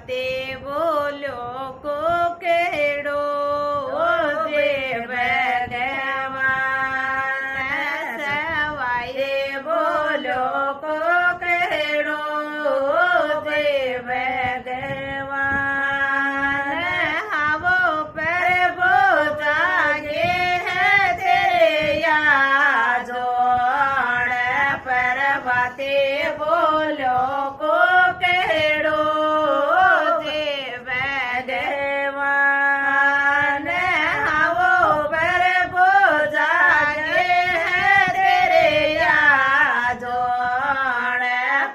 ते बोलो को केड़ो जे भगवान सवाए बोलो को केड़ो जे भगवान हावो प्रभु जागे है तेरे याजोड़ परवाते बोलो को केड़ो जे भगवान हावो प्रभु जागे है तेरे याजोड़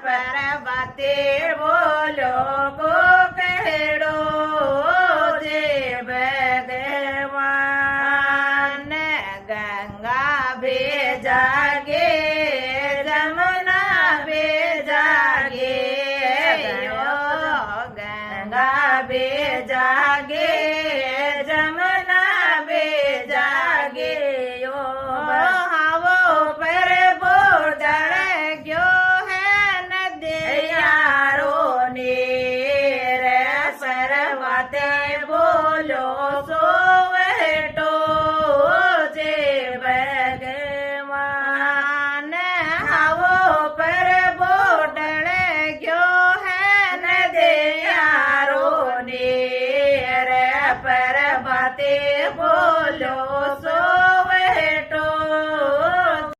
परवाते बोलो को केड़ो जे भगवान गंगा भेजागे जमुना भेजागे गंगा भेजागे